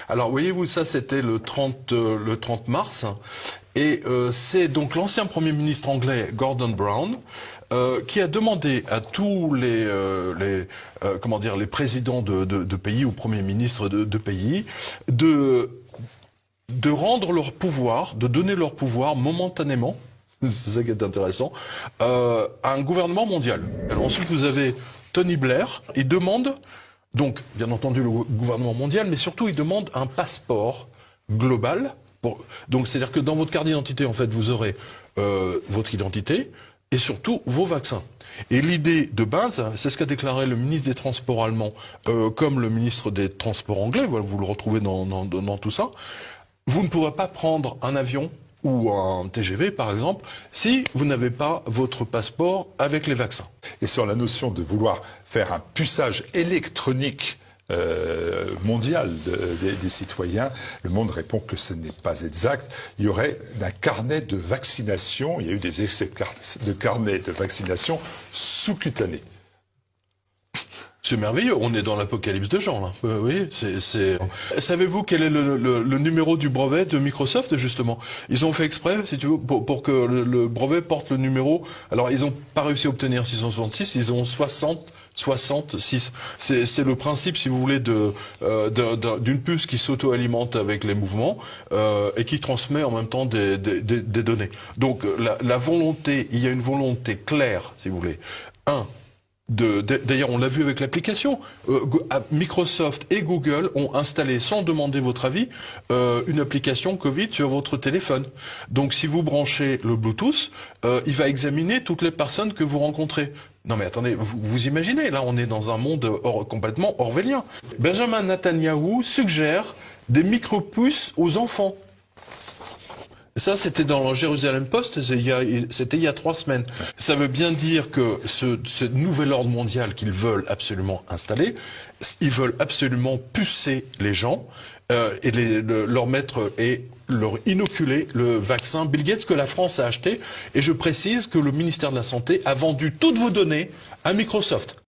Alors, voyez-vous, ça, c'était le 30 mars. Et c'est donc l'ancien Premier ministre anglais, Gordon Brown, qui a demandé à tous les présidents de pays ou premiers ministres de pays de rendre leur pouvoir, de donner leur pouvoir momentanément, c'est ça qui est intéressant, à un gouvernement mondial. Alors ensuite, vous avez Tony Blair, il demande, donc, bien entendu, le gouvernement mondial, mais surtout, il demande un passeport global. Donc, c'est-à-dire que dans votre carte d'identité, en fait, vous aurez votre identité et surtout vos vaccins. Et l'idée de base, c'est ce qu'a déclaré le ministre des Transports allemand, comme le ministre des Transports anglais, vous le retrouvez dans tout ça. Vous ne pourrez pas prendre un avion ou un TGV, par exemple, si vous n'avez pas votre passeport avec les vaccins. Et sur la notion de vouloir faire un puçage électronique mondial des citoyens, Le Monde répond que ce n'est pas exact. Il y aurait un carnet de vaccination, il y a eu des essais de carnet de vaccination sous-cutané. C'est merveilleux, on est dans l'apocalypse de genre, là. Oui, Savez-vous quel est le numéro du brevet de Microsoft, justement? Ils ont fait exprès, si tu veux, pour que le brevet porte le numéro. Alors, ils n'ont pas réussi à obtenir 666, ils ont 66. C'est le principe, si vous voulez, d'une puce qui s'auto-alimente avec les mouvements et qui transmet en même temps des données. Donc, la volonté, il y a une volonté claire, si vous voulez. D'ailleurs, on l'a vu avec l'application. Microsoft et Google ont installé, sans demander votre avis, une application Covid sur votre téléphone. Donc, si vous branchez le Bluetooth, il va examiner toutes les personnes que vous rencontrez. Non mais attendez, vous imaginez, là on est dans un monde complètement orwellien. Benjamin Netanyahou suggère des micro-puces aux enfants. Ça, c'était dans le Jerusalem Post, c'était il y a 3 semaines. Ça veut bien dire que ce nouvel ordre mondial qu'ils veulent absolument installer, ils veulent absolument pucer les gens et leur mettre et leur inoculer le vaccin Bill Gates que la France a acheté. Et je précise que le ministère de la Santé a vendu toutes vos données à Microsoft.